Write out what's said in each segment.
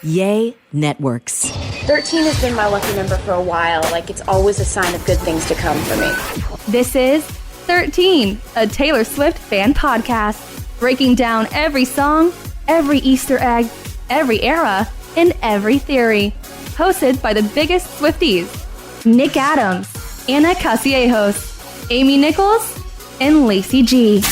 Yay Networks. 13 has been my lucky number for a while. Like, it's always a sign of good things to come for me. This is 13, a Taylor Swift fan podcast, breaking down every song, every Easter egg, every era, and every theory. Hosted by the biggest Swifties, Nick Adams, Anna Casillejos, Amy Nichols, and Lacey G.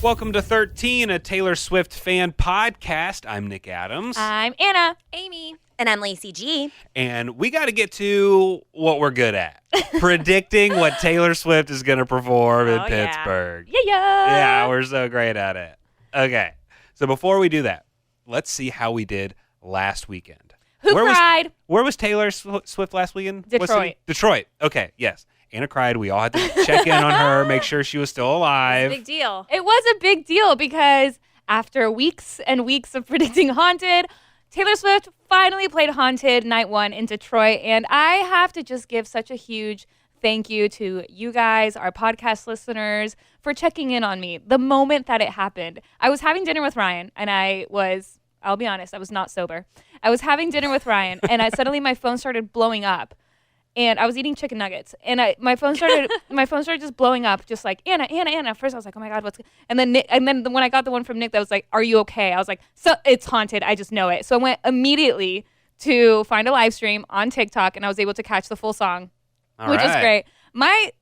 Welcome to 13, a Taylor Swift fan podcast. I'm Nick Adams. I'm Anna. Amy. And I'm Lacey G. And we got to get to what we're good at. Predicting what Taylor Swift is going to perform in Pittsburgh. Yeah. Yeah, we're so great at it. Okay, so before we do that, let's see how we did last weekend. Who cried? Where was Taylor Swift last weekend? Detroit. Detroit. Okay, yes. Anna cried. We all had to check in on her, make sure she was still alive. Big deal. It was a big deal because after weeks and weeks of predicting Haunted, Taylor Swift finally played Haunted night one in Detroit. And I have to just give such a huge thank you to you guys, our podcast listeners, for checking in on me the moment that it happened. I was having dinner with Ryan, and I'll be honest, I was not sober. I was having dinner with Ryan, and suddenly my phone started blowing up. And I was eating chicken nuggets, and my phone started just blowing up, just like Anna. First, I was like, oh my god, and then when I got the one from Nick that was like, are you okay? I was like, so it's Haunted. I just know it. So I went immediately to find a live stream on TikTok, and I was able to catch the full song, which is great. My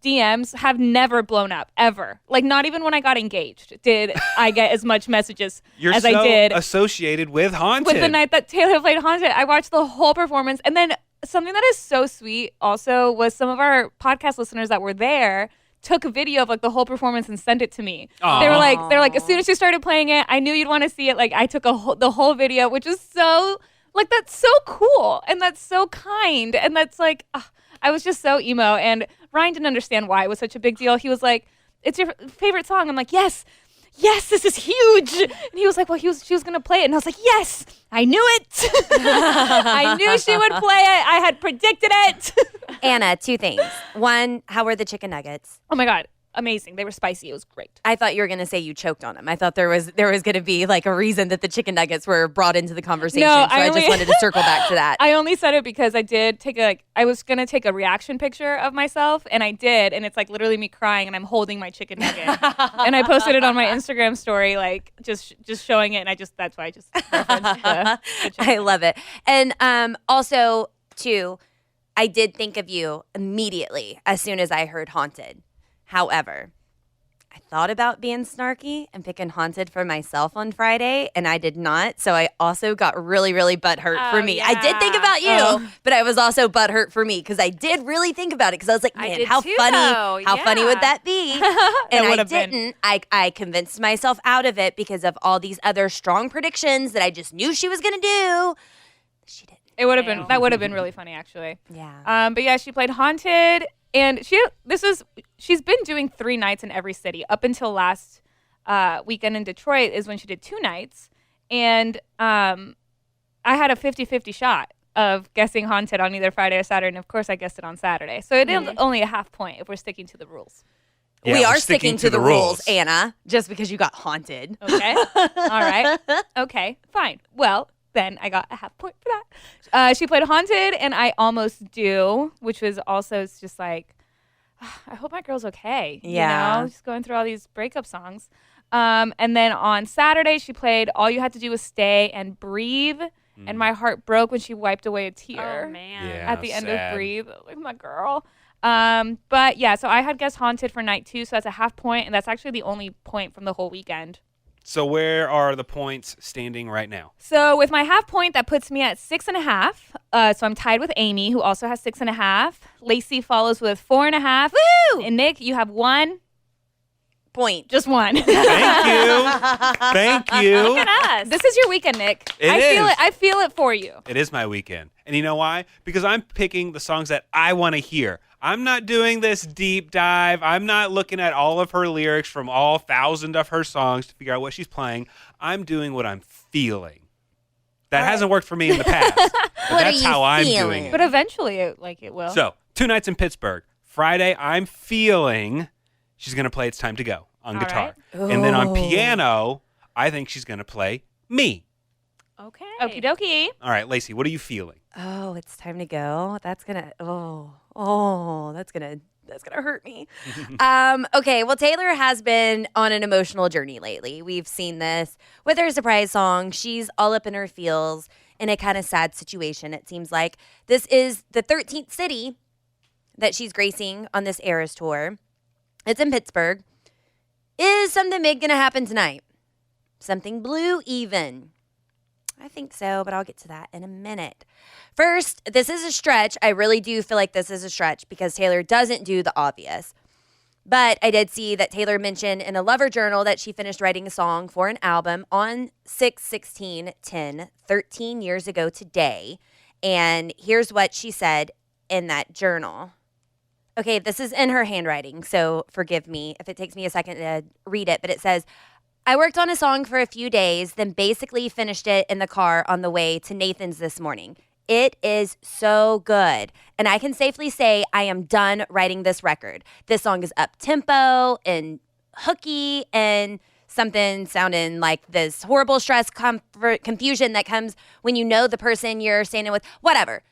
DMs have never blown up ever. Like, not even when I got engaged did I get as much messages as I did. You're so associated with Haunted. With the night that Taylor played Haunted, I watched the whole performance, and then something that is so sweet also was some of our podcast listeners that were there took a video of like the whole performance and sent it to me. Aww. They're like, as soon as you started playing it, I knew you'd want to see it. Like, I took the whole video, which is so, like, that's so cool and that's so kind, and that's like, I was just so emo. And Ryan didn't understand why it was such a big deal. He was like, it's your favorite song. I'm like, yes, this is huge. And he was like, well, she was going to play it. And I was like, yes, I knew it. I knew she would play it. I had predicted it. Anna, two things. One, how were the chicken nuggets? Oh my God. Amazing. They were spicy. It was great. I thought you were going to say you choked on them. I thought there was going to be like a reason that the chicken nuggets were brought into the conversation. No, I just wanted to circle back to that. I only said it because I did I was going to take a reaction picture of myself, and I did, and it's like literally me crying, and I'm holding my chicken nugget. And I posted it on my Instagram story, like just showing it, and that's why I just referenced the I love it. And also, too, I did think of you immediately as soon as I heard Haunted. However, I thought about being snarky and picking Haunted for myself on Friday, and I did not. So I also got really, really butthurt for me. Yeah. I did think about you, but I was also butthurt for me because I did really think about it because I was like, man, how funny would that be? And I didn't. I convinced myself out of it because of all these other strong predictions that I just knew she was going to do. She didn't. That would have been really funny, actually. Yeah. But yeah, she played Haunted. And she's been doing 3 nights in every city up until last weekend in Detroit is when she did 2 nights. And I had a 50-50 shot of guessing Haunted on either Friday or Saturday. And of course, I guessed it on Saturday. So it is only a half point if we're sticking to the rules. Yeah, we are sticking to the rules, Anna, just because you got Haunted. Okay. All right. Okay. Fine. Well, then I got a half point for that. She played Haunted, and I Almost Do, which was also, it's just like, I hope my girl's okay. Yeah. You know, just going through all these breakup songs. And then on Saturday, she played All You Had to Do Was Stay and Breathe. And my heart broke when she wiped away a tear. Oh, man. Yeah, at the end sad. of Breathe. Like, my girl. But yeah, so I had guessed Haunted for night 2, so that's a half point, and that's actually the only point from the whole weekend. So where are the points standing right now? So with my half point, that puts me at 6.5. So I'm tied with Amy, who also has 6.5. Lacey follows with 4.5. Woo! And Nick, you have 1 point. Just 1. Thank you. Thank you. Look at us. This is your weekend, Nick. I feel it for you. It is my weekend. And you know why? Because I'm picking the songs that I want to hear. I'm not doing this deep dive. I'm not looking at all of her lyrics from all 1,000 of her songs to figure out what she's playing. I'm doing what I'm feeling. That hasn't worked for me in the past. But that's how I'm doing it. But eventually, it will. So, 2 nights in Pittsburgh. Friday, I'm feeling she's going to play It's Time to Go on guitar. Right. And then on piano, I think she's going to play Me. Okay. Okie dokie. All right, Lacey, what are you feeling? Oh, it's time to go. That's gonna that's gonna hurt me. Okay, well, Taylor has been on an emotional journey lately. We've seen this with her surprise song. She's all up in her feels in a kind of sad situation, it seems like. This is the 13th city that she's gracing on this Eras tour. It's in Pittsburgh. Is something big gonna happen tonight? Something blue even? I think so, but I'll get to that in a minute. First, this is a stretch. I really do feel like this is a stretch because Taylor doesn't do the obvious. But I did see that Taylor mentioned in a Lover Journal that she finished writing a song for an album on 6/16/10, 13 years ago today. And here's what she said in that journal. Okay, this is in her handwriting, so forgive me if it takes me a second to read it. But it says, I worked on a song for a few days, then basically finished it in the car on the way to Nathan's this morning. It is so good. And I can safely say I am done writing this record. This song is up-tempo and hooky and something sounding like this horrible stress, confusion that comes when you know the person you're standing with. Whatever.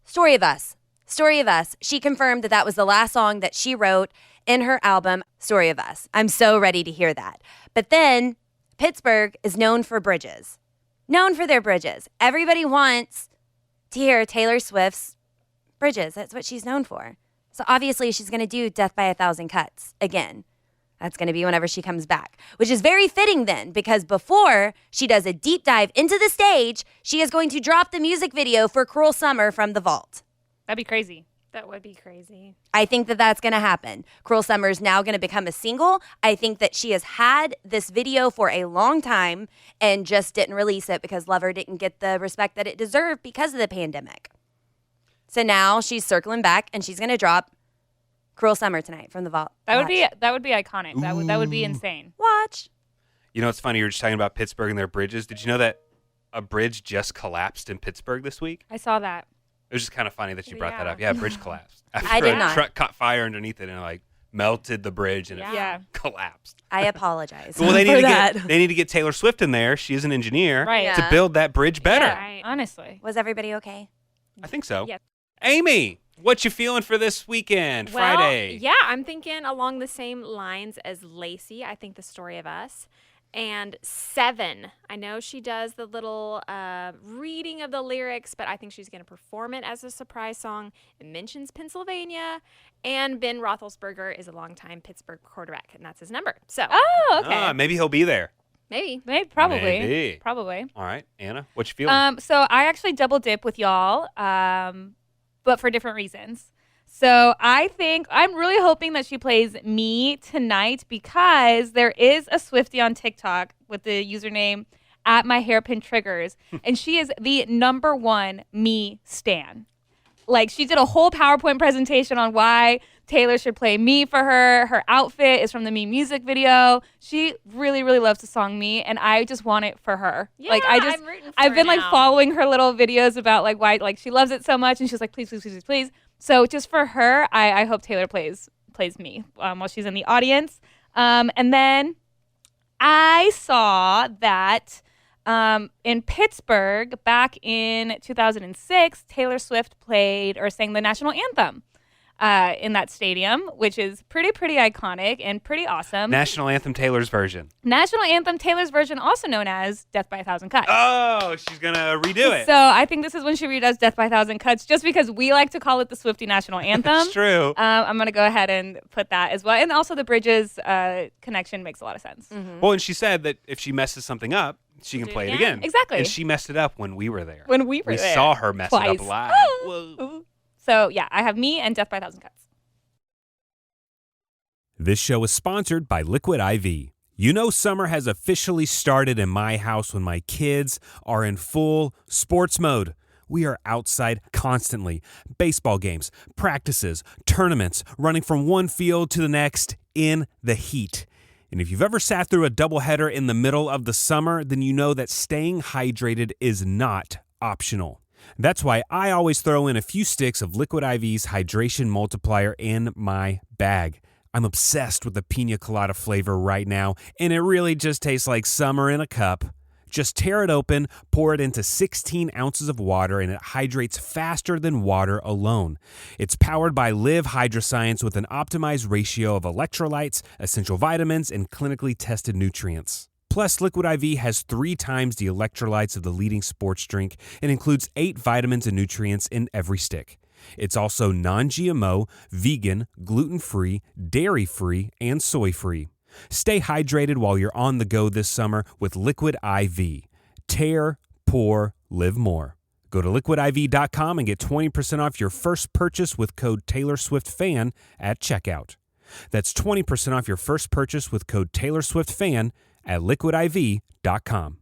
Story of Us. Story of Us. She confirmed that that was the last song that she wrote in her album, Story of Us. I'm so ready to hear that. But then Pittsburgh is known for bridges. Known for their bridges. Everybody wants to hear Taylor Swift's bridges. That's what she's known for. So obviously she's going to do Death by a Thousand Cuts again. That's going to be whenever she comes back, which is very fitting then because before she does a deep dive into the stage, she is going to drop the music video for Cruel Summer from the vault. That'd be crazy. That would be crazy. I think that that's going to happen. Cruel Summer is now going to become a single. I think that she has had this video for a long time and just didn't release it because Lover didn't get the respect that it deserved because of the pandemic. So now she's circling back and she's going to drop Cruel Summer tonight from the vault. That would be iconic. That would be insane. Watch. You know, it's funny. You were just talking about Pittsburgh and their bridges. Did you know that a bridge just collapsed in Pittsburgh this week? I saw that. It was just kind of funny that you brought that Yeah. up. Yeah, a bridge collapsed. After I did a not. truck caught fire underneath it and like melted the bridge and Yeah. it collapsed. I apologize. Well, they for need that. they need to get Taylor Swift in there. She is an engineer Right. Yeah. to build that bridge better. Yeah, Right. honestly. Was everybody okay? I think so. Yeah. Amy, what you feeling for this weekend, Well, Friday? yeah, I'm thinking along the same lines as Lacey. I think The Story of Us. And 7. I know she does the little reading of the lyrics, but I think she's going to perform it as a surprise song. It mentions Pennsylvania. And Ben Roethlisberger is a longtime Pittsburgh quarterback, and that's his number. So Oh, okay. Maybe he'll be there. maybe. Probably. Maybe. Probably. All right, Anna, what you feeling? So I actually double dip with y'all, but for different reasons. So I think I'm really hoping that she plays Me tonight because there is a SwifTea on TikTok with the username @myhairpintriggers, and she is the #1 Me stan. Like, she did a whole PowerPoint presentation on why Taylor should play Me for her. Her outfit is from the Me music video. She really, really loves the song Me, and I just want it for her. Yeah, like, I'm rooting for I've her been like now. following her little videos about like why like she loves it so much, and she's like, please, please, please, please, please. So just for her, I hope Taylor plays Me while she's in the audience. And then I saw that in Pittsburgh back in 2006, Taylor Swift played or sang the national anthem in that stadium, which is pretty iconic and pretty awesome. National Anthem Taylor's version. National Anthem Taylor's version, also known as Death by a Thousand Cuts. Oh, she's going to redo it. So I think this is when she redoes Death by a Thousand Cuts, just because we like to call it the SwifTea National Anthem. It's true. I'm going to go ahead and put that as well. And also the Bridges connection makes a lot of sense. Well, and she said that if she messes something up, she can Do it play it again. again. Exactly. And she messed it up when we were there. When we were We there. saw her mess it Twice. up live. Whoa. So yeah, I have Me and Death by a Thousand Cuts. This show is sponsored by Liquid IV. You know summer has officially started in my house when my kids are in full sports mode. We are outside constantly. Baseball games, practices, tournaments, running from one field to the next in the heat. And if you've ever sat through a doubleheader in the middle of the summer, then you know that staying hydrated is not optional. That's why I always throw in a few sticks of Liquid IV's Hydration Multiplier in my bag. I'm obsessed with the pina colada flavor right now, and it really just tastes like summer in a cup. Just tear it open, pour it into 16 ounces of water, and it hydrates faster than water alone. It's powered by Live Hydroscience with an optimized ratio of electrolytes, essential vitamins, and clinically tested nutrients. Plus, Liquid IV has 3 times the electrolytes of the leading sports drink and includes 8 vitamins and nutrients in every stick. It's also non-GMO, vegan, gluten-free, dairy-free, and soy-free. Stay hydrated while you're on the go this summer with Liquid IV. Tear, pour, live more. Go to liquidiv.com and get 20% off your first purchase with code TaylorSwiftFan at checkout. That's 20% off your first purchase with code TaylorSwiftFan at liquidiv.com.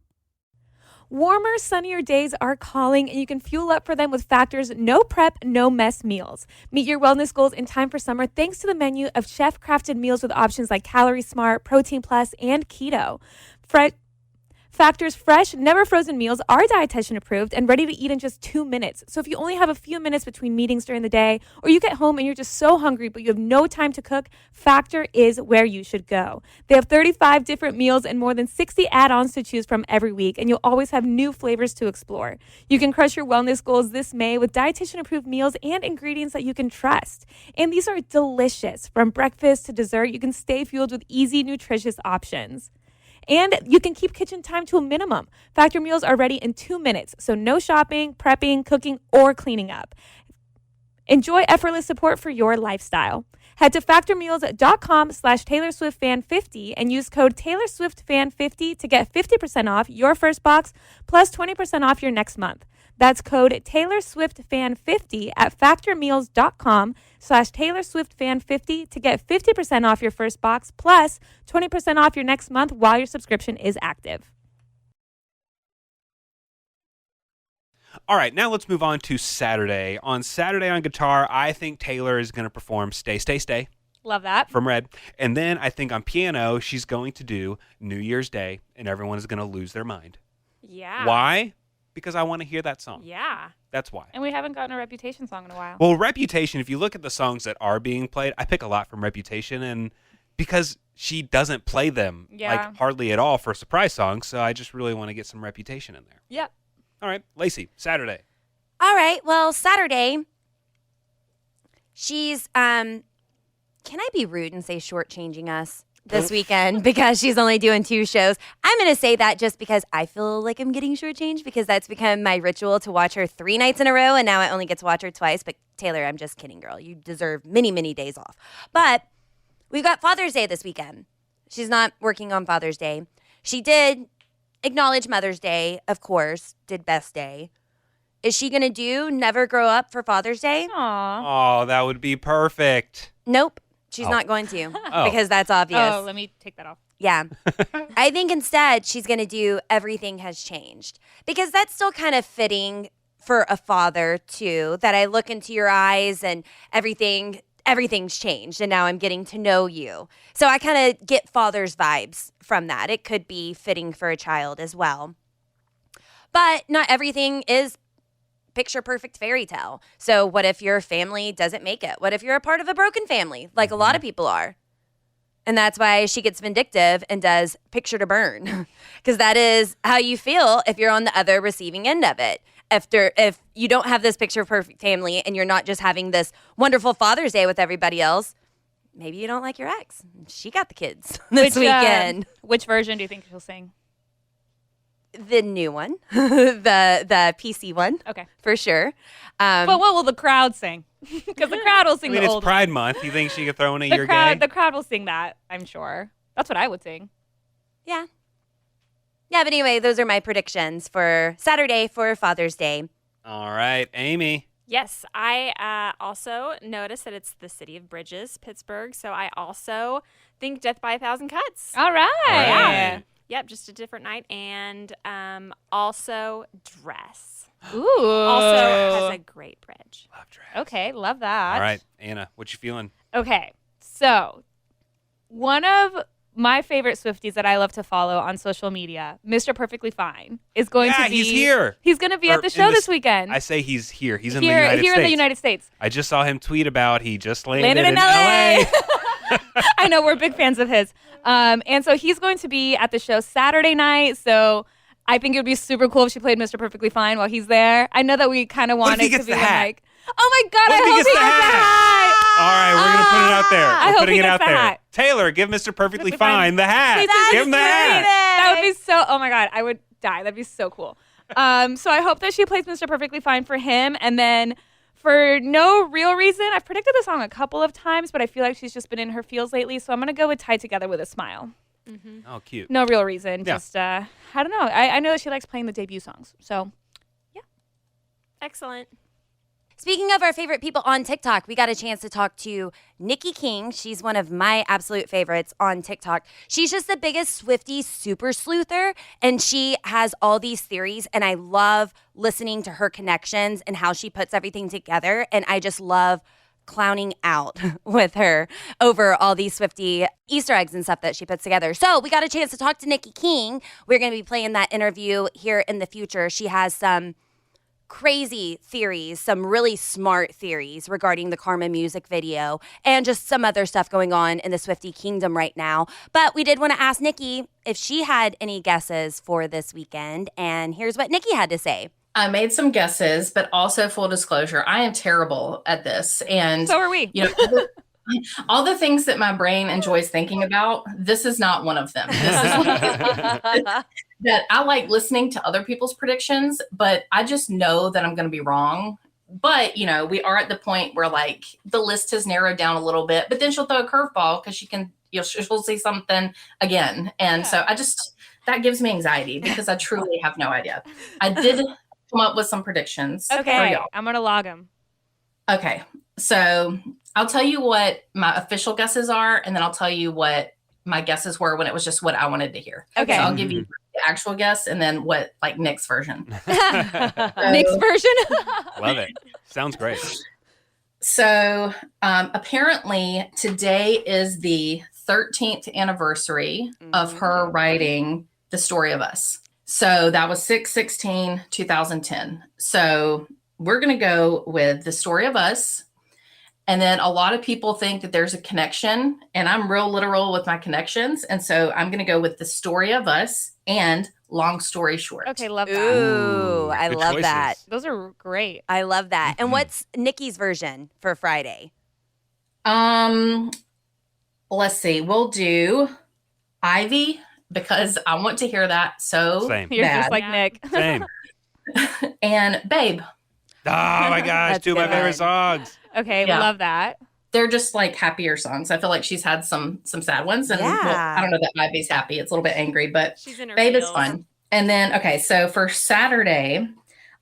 Warmer, sunnier days are calling, and you can fuel up for them with Factor's no prep, no mess meals. Meet your wellness goals in time for summer thanks to the menu of chef-crafted meals with options like Calorie Smart, Protein Plus, and Keto. Factor's fresh, never frozen meals are dietitian approved and ready to eat in just 2 minutes. So if you only have a few minutes between meetings during the day, or you get home and you're just so hungry but you have no time to cook, Factor is where you should go. They have 35 different meals and more than 60 add-ons to choose from every week, and you'll always have new flavors to explore. You can crush your wellness goals this May with dietitian approved meals and ingredients that you can trust. And these are delicious. From breakfast to dessert, you can stay fueled with easy, nutritious options. And you can keep kitchen time to a minimum. Factor meals are ready in 2 minutes, so no shopping, prepping, cooking, or cleaning up. Enjoy effortless support for your lifestyle. Head to factormeals.com/TaylorSwiftFan50 and use code TaylorSwiftFan50 to get 50% off your first box plus 20% off your next month. That's code TaylorSwiftFan50 at factormeals.com/TaylorSwiftFan50 to get 50% off your first box plus 20% off your next month while your subscription is active. All right, now let's move on to Saturday. On Saturday on guitar, I think Taylor is going to perform Stay, Stay, Stay Love that. from Red. And then I think on piano, she's going to do New Year's Day, and everyone is going to lose their mind. Yeah. Why? Because I want to hear that song. Yeah. That's why. And we haven't gotten a Reputation song in a while. Well, Reputation, if you look at the songs that are being played, I pick a lot from Reputation, and because she doesn't play them like hardly at all for surprise songs, so I just really want to get some Reputation in there. Yep. All right, Lacey, Saturday. All right. Well, Saturday, she's, can I be rude and say shortchanging us this weekend because she's only doing 2 shows? I'm going to say that just because I feel like I'm getting shortchanged because that's become my ritual to watch her 3 nights in a row, and now I only get to watch her twice. But Taylor, I'm just kidding, girl. You deserve many, many days off. But we've got Father's Day this weekend. She's not working on Father's Day. She did acknowledge Mother's Day, of course, did Best Day. Is she going to do Never Grow Up for Father's Day? Aw. Oh, that would be perfect. Nope. She's not going to because that's obvious. Oh, let me take that off. Yeah. I think instead she's going to do Everything Has Changed because that's still kind of fitting for a father too, that I look into your eyes and everything's changed and now I'm getting to know you. So I kind of get father's vibes from that. It could be fitting for a child as well. But not everything is picture perfect fairy tale. So what if your family doesn't make it? What if you're a part of a broken family like a lot of people are? And that's why she gets vindictive and does Picture to Burn because that is how you feel if you're on the other receiving end of it. If you don't have this picture perfect family and you're not just having this wonderful Father's Day with everybody else, maybe you don't like your ex. She got the kids this weekend. Which version do you think she'll sing? The new one, the PC one. Okay. For sure. But what will the crowd sing? Because the crowd will sing I mean, the it's old Pride one. Month. You think she could throw in a The You're crowd, Gay? the crowd will sing that, I'm sure. That's what I would sing. Yeah. Yeah, but anyway, those are my predictions for Saturday for Father's Day. All right, Amy. Yes, I also noticed that it's the city of bridges, Pittsburgh. So I also think Death by a Thousand Cuts. All right. All right. Yep, just a different night. And also Dress. Ooh. Also has a great bridge. Love Dress. Okay, love that. All right, Anna, what you feeling? Okay, so one of my favorite Swifties that I love to follow on social media, Mr. Perfectly Fine, is going to be... he's here. He's going to be Or at the in show the this s- weekend. I say he's here. He's in here the United States. in the United States. I just saw him tweet about he just landed In in LA. I know, we're big fans of his. And so he's going to be at the show Saturday night. So I think it would be super cool if she played Mr. Perfectly Fine while he's there. I know that we kind of want if he it to gets be the hat? like, oh my God, What I if he hope gets he the gets the hat? hat. All right, we're going to put it out there. I We're hope putting he it gets out the there. hat. Taylor, give Mr. Perfectly Perfectly Fine the hat. Give him the hat. That would be so, oh my God, I would die. That'd be so cool. So I hope that she plays Mr. Perfectly Fine for him. And then for no real reason, I've predicted the song a couple of times, but I feel like she's just been in her feels lately. So I'm going to go with Tied Together with a Smile. Oh, cute. No real reason. Yeah. Just, I don't know. I know that she likes playing the debut songs. So Excellent. Speaking of our favorite people on TikTok, we got a chance to talk to Nikki King. She's one of my absolute favorites on TikTok. She's just the biggest SwifTea super sleuther, and she has all these theories, and I love listening to her connections and how she puts everything together, and I just love clowning out with her over all these SwifTea Easter eggs and stuff that she puts together. So we got a chance to talk to Nikki King. We're going to be playing that interview here in the future. She has some crazy theories, some really smart theories regarding the Karma music video and just some other stuff going on in the SwifTea kingdom right now. But we did want to ask Nikki if she had any guesses for this weekend, and here's what Nikki had to say. I made some guesses, but also full disclosure, I am terrible at this. And so are we. You know, all the things that my brain enjoys thinking about, this is not one of them. This is one of them that I like listening to other people's predictions, but I just know that I'm going to be wrong. But, you know, we are at the point where like the list has narrowed down a little bit, but then she'll throw a curveball because she'll see something again. And so that gives me anxiety because I truly have no idea. I did come up with some predictions for Okay, y'all. I'm going to log them. Okay, so I'll tell you what my official guesses are, and then I'll tell you what my guesses were when it was just what I wanted to hear. Okay. So I'll give you the actual guess and then what, like, Nick's version. Nick's version? Love it. Sounds great. So apparently today is the 13th anniversary of her writing The Story of Us. So that was 6/16/2010. So we're going to go with The Story of Us. And then a lot of people think that there's a connection, and I'm real literal with my connections. And so I'm going to go with The Story of Us and Long Story Short. Okay, love that. Ooh, I good love choices. that. Those are great. I love that. And what's Nikki's version for Friday? Let's see. We'll do Ivy because I want to hear that so Same. You're bad. just like Nick. Same. And Babe. Oh, my gosh. That's Two of my good. favorite songs. Okay, Yeah. love that. They're just like happier songs. I feel like she's had some sad ones. And well, Yeah. I don't know that Ivy's happy. It's a little bit angry, but She's in her Babe is feels. fun. And then, okay, so for Saturday,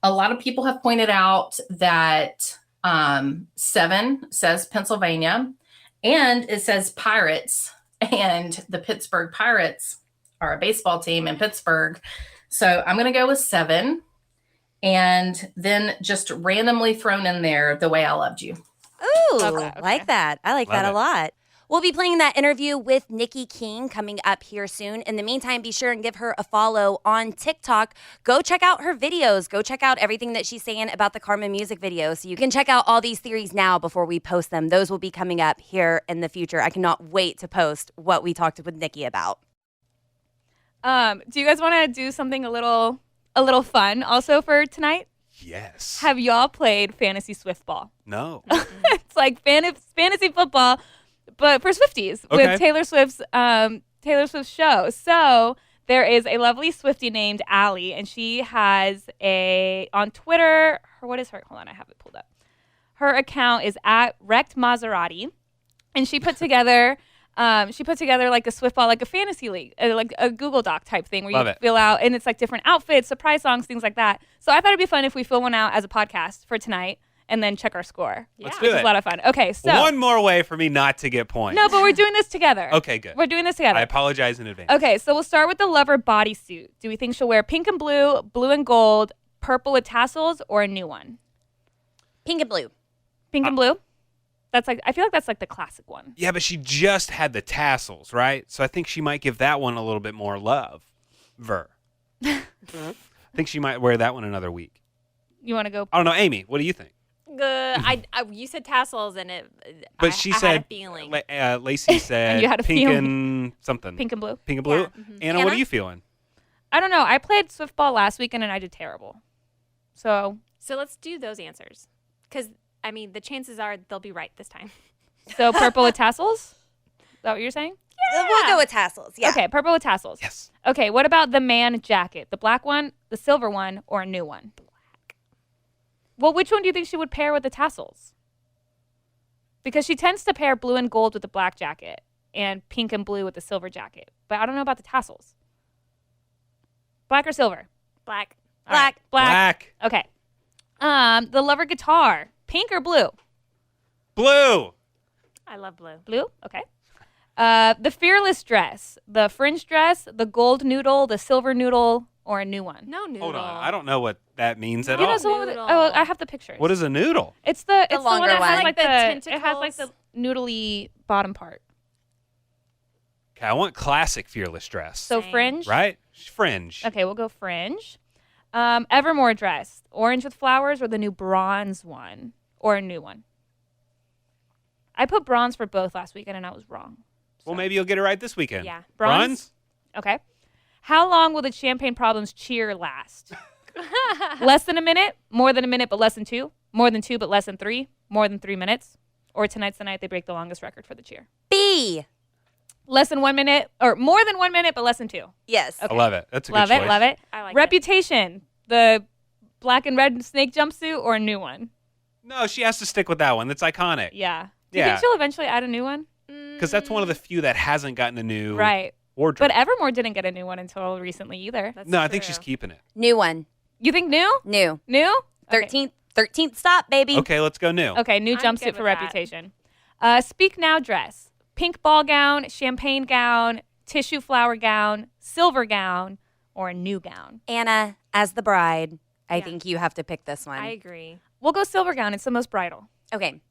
a lot of people have pointed out that 7 says Pennsylvania and it says Pirates, and the Pittsburgh Pirates are a baseball team in Pittsburgh. So I'm going to go with 7 and then just randomly thrown in there The Way I Loved You. Ooh, Love that. Okay. like that. I like Love that a it. lot. We'll be playing that interview with Nikki King coming up here soon. In the meantime, be sure and give her a follow on TikTok. Go check out her videos. Go check out everything that she's saying about the Karma music video. So you can check out all these theories now before we post them. Those will be coming up here in the future. I cannot wait to post what we talked with Nikki about. Do you guys want to do something a little fun also for tonight? Yes. Have y'all played fantasy Swiftball? No. It's like fantasy football, but for Swifties Okay. with Taylor Swift's show. So there is a lovely Swiftie named Allie, and she has on Twitter. Hold on, I have it pulled up. Her account is at Wrecked Maserati, and she put together. Like a Swiftball, like a fantasy league, like a Google Doc type thing where Love you it. fill out, and it's like different outfits, surprise songs, things like that. So I thought it'd be fun if we fill one out as a podcast for tonight and then check our score. Let's Which do is it. a lot of fun. Okay, so One more way for me not to get points. no, but we're doing this together. Okay, good. We're doing this together. I apologize in advance. Okay, so we'll start with the lover bodysuit. Do we think she'll wear pink and blue, blue and gold, purple with tassels, or a new one? Pink and blue. Pink and blue? I feel like that's like the classic one. Yeah, but she just had the tassels, right? So I think she might give that one a little bit more love. I think she might wear that one another week. You want to go? I don't know, Amy. What do you think? You said tassels, and But she I said, had a feeling. Lacey said you had a pink feeling. and something. Pink and blue? Pink and blue. Yeah. Anna, what are you feeling? I don't know. I played Swiftball last weekend and I did terrible. So let's do those answers. Because, I mean, the chances are they'll be right this time. So purple with tassels? Is that what you're saying? We'll go with tassels. Yeah. Okay, purple with tassels. Yes. Okay, what about the man jacket? The black one, the silver one, or a new one? Black. Well, which one do you think she would pair with the tassels? Because she tends to pair blue and gold with the black jacket and pink and blue with the silver jacket. But I don't know about the tassels. Black or silver? Black. All right, Black. Okay. The lover guitar, pink or blue? Blue. I love blue. Blue. Okay. The fearless dress, the fringe dress, the gold noodle, the silver noodle, or a new one. No noodle. Hold on. I don't know what that means at You all. know, so Noodle. oh, I have the pictures. What is a noodle? It's the one longer that has one. like Like the the it has like the tentacles? noodly bottom part. Okay, I want classic fearless dress. So Same. fringe. Right? Fringe. Okay, we'll go fringe. Evermore dress, orange with flowers, or the new bronze one, or a new one. I put bronze for both last weekend and I was wrong. Well, maybe you'll get it right this weekend. Yeah. Bronze? Okay. How long will the champagne problems cheer last? Less than a minute, more than a minute but less than 2, more than 2 but less than 3, more than 3 minutes, or tonight's the night they break the longest record for the cheer. B. Less than 1 minute, or more than 1 minute but less than 2. Yes. Okay. I love it. That's a Love good it, choice. love it. I like Reputation, the black and red snake jumpsuit, or a new one? No, she has to stick with that one. That's iconic. Yeah. Do you Yeah. think she'll eventually add a new one? Because that's one of the few that hasn't gotten a new Right. wardrobe. But Evermore didn't get a new one until recently either. That's no, I think true. she's keeping it. New one. You think new? New. New? Okay. 13th stop, baby. Okay, let's go new. Okay, new I'm jumpsuit good for with that. Reputation. Speak Now dress. Pink ball gown, champagne gown, tissue flower gown, silver gown, or a new gown. Anna, as the bride, I Yeah. think you have to pick this one. I agree. We'll go silver gown. It's the most bridal. Okay.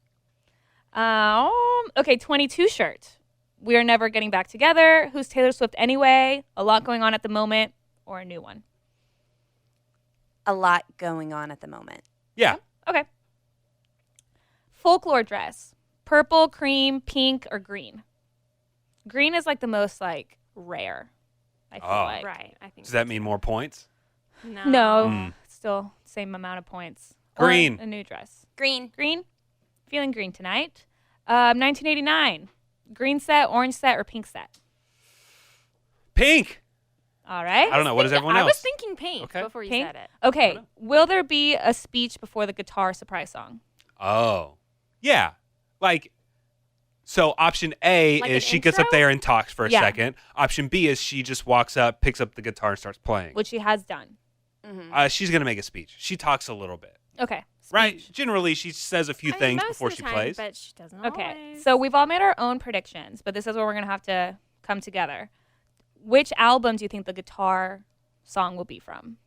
Okay, 22 shirt. We are never getting back together. Who's Taylor Swift anyway? A lot going on at the moment, or a new one. A lot going on at the moment. Yeah. Okay. Folklore dress. Purple, cream, pink, or green. Green is like the most like rare. I feel Oh. like. Right. I think Does that mean more points? No. No, still same amount of points. Or Green. a new dress. Green. Green. Feeling green tonight. 1989. Green set, orange set, or pink set. Pink. All right. I don't know. What is everyone I else? was thinking pink Okay. before you Pink? said it. Okay. Will there be a speech before the guitar surprise song? Oh. Yeah. Like, so option A Like is an she gets up intro? there and talks for a Yeah. second. Option B is she just walks up, picks up the guitar, and starts playing. Which she has done. She's going to make a speech. She talks a little bit. Okay. Right? Speech. Generally, she says a few I mean, things most before of the she time, plays. But she doesn't Okay. always. So we've all made our own predictions, but this is where we're going to have to come together. Which album do you think the guitar song will be from?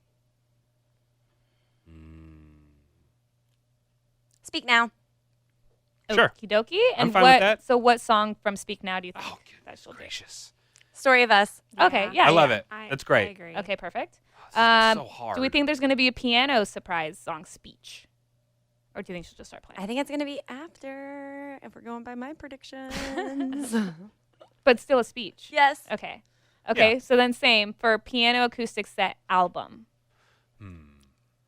Speak Now. Sure. Okie dokie. I'm And fine with what? that. So what song from Speak Now do you think Oh, that she'll do? gracious. Story of Us. Okay. Yeah. I love yeah. it. That's great. I agree. Okay. Perfect. So hard. Do we think there's going to be a piano surprise song speech, or do you think she'll just start playing? I think it's going to be after, if we're going by my predictions. But still a speech. Yes. Okay. Okay. Yeah. So then same for piano acoustic set album.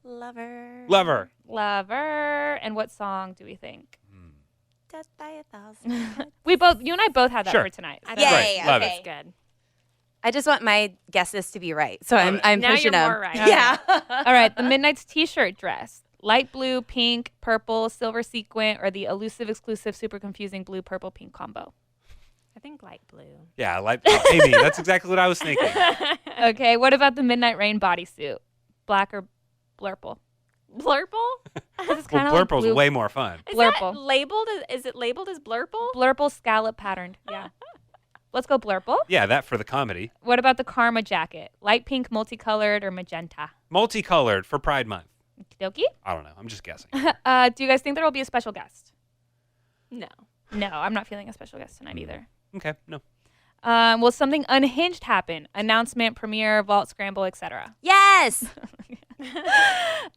Lover. Lover. Lover. And what song do we think? Death by 1,000. You and I both had that Sure. for tonight. I so- think Yay, Great. Love okay. that's good. I just want my guesses to be right. So Love it. I'm Now pushing you're them. more right. Yeah. All right. The Midnight's t-shirt dress. Light blue, pink, purple, silver sequin, or the elusive, exclusive, super confusing blue, purple, pink combo. I think light blue. Yeah, like Amy. That's exactly what I was thinking. Okay. What about the Midnight Rain bodysuit? Black or blurple? Blurple? It's Well, kind of Blurple's like blue. way more fun. Is Blurple. that labeled? Is it labeled as blurple? Blurple scallop patterned. Yeah. Let's go blurple. Yeah, that for the comedy. What about the Karma jacket? Light pink, multicolored, or magenta? Multicolored for Pride Month. Okie I don't know. I'm just guessing. dokie. Do you guys think there will be a special guest? No. No, I'm not feeling a special guest tonight either. Okay, no. Will something unhinged happen? Announcement, premiere, vault scramble, etc. Yes.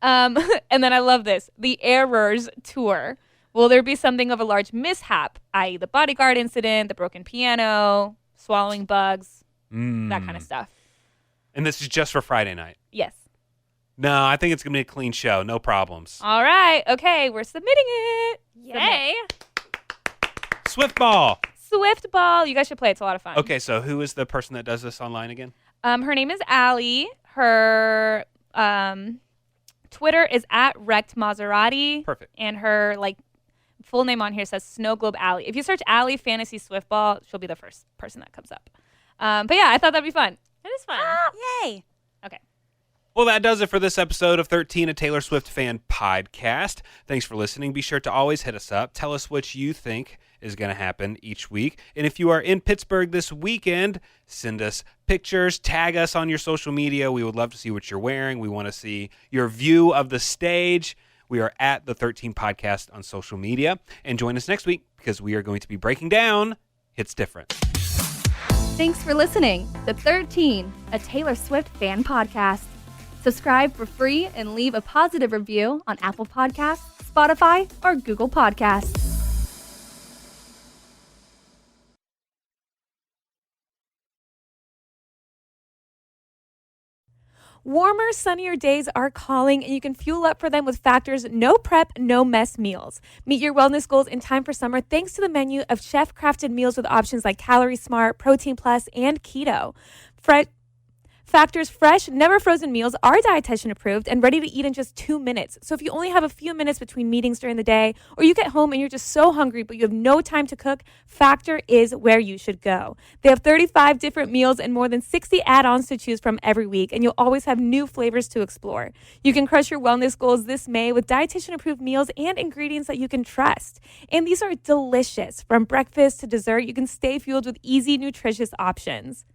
And then I love this. The Errors tour. Will there be something of a large mishap, i.e. the bodyguard incident, the broken piano, swallowing bugs, that kind of stuff? And this is just for Friday night. Yes. No, I think it's going to be a clean show. No problems. All right. Okay, we're submitting it. Yay. Swift Ball. Swift Ball. You guys should play. It's a lot of fun. Okay, so who is the person that does this online again? Her name is Allie. Her Twitter is @Wrecked Maserati. Perfect. And her full name on here says Snow Globe Allie. If you search Allie Fantasy Swift Ball, she'll be the first person that comes up. But yeah, I thought that'd be fun. It is fun. Yay. Okay. Well, that does it for this episode of 13, a Taylor Swift fan podcast. Thanks for listening. Be sure to always hit us up. Tell us what you think is going to happen each week. And if you are in Pittsburgh this weekend, send us pictures, tag us on your social media. We would love to see what you're wearing. We want to see your view of the stage. We are at the 13 podcast on social media. And join us next week because we are going to be breaking down Hits Different. Thanks for listening to 13, a Taylor Swift fan podcast. Subscribe for free and leave a positive review on Apple Podcasts, Spotify, or Google Podcasts. Warmer, sunnier days are calling, and you can fuel up for them with Factor's no prep, no mess meals. Meet your wellness goals in time for summer thanks to the menu of chef-crafted meals with options like Calorie Smart, Protein Plus, and Keto. Factor's fresh, never frozen meals are dietitian approved and ready to eat in just 2 minutes. So if you only have a few minutes between meetings during the day, or you get home and you're just so hungry but you have no time to cook, Factor is where you should go. They have 35 different meals and more than 60 add-ons to choose from every week, and you'll always have new flavors to explore. You can crush your wellness goals this May with dietitian approved meals and ingredients that you can trust. And these are delicious. From breakfast to dessert, you can stay fueled with easy, nutritious options.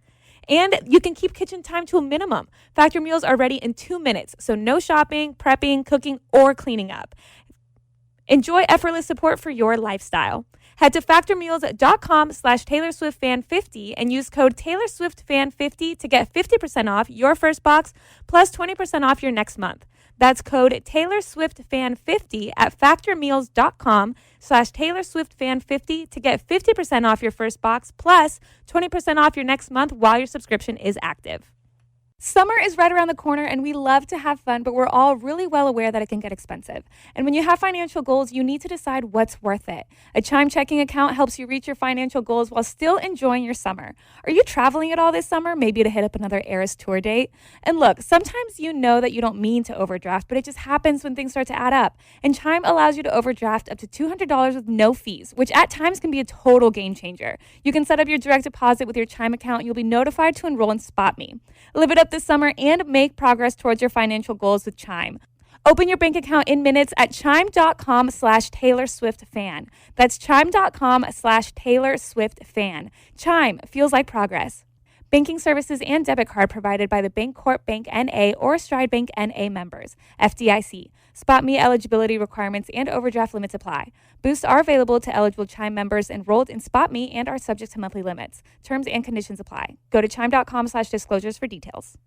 And you can keep kitchen time to a minimum. Factor meals are ready in 2 minutes, so no shopping, prepping, cooking, or cleaning up. Enjoy effortless support for your lifestyle. Head to factormeals.com/TaylorSwiftFan50 and use code TaylorSwiftFan50 to get 50% off your first box plus 20% off your next month. That's code TaylorSwiftFan50 at factormeals.com/TaylorSwiftFan50 to get 50% off your first box plus 20% off your next month while your subscription is active. Summer is right around the corner, and we love to have fun, but we're all really well aware that it can get expensive. And when you have financial goals, you need to decide what's worth it. A Chime checking account helps you reach your financial goals while still enjoying your summer. Are you traveling at all this summer? Maybe to hit up another Eras tour date? And look, sometimes you know that you don't mean to overdraft, but it just happens when things start to add up. And Chime allows you to overdraft up to $200 with no fees, which at times can be a total game changer. You can set up your direct deposit with your Chime account, and you'll be notified to enroll in SpotMe. Live it up this summer and make progress towards your financial goals with Chime. Open your bank account in minutes at chime.com/TaylorSwiftFan. That's chime.com/TaylorSwiftFan. Chime feels like progress. Banking services and debit card provided by the Bancorp Bank N.A. or Stride Bank N.A. members. FDIC. SpotMe eligibility requirements and overdraft limits apply. Boosts are available to eligible Chime members enrolled in SpotMe and are subject to monthly limits. Terms and conditions apply. Go to chime.com/disclosures for details.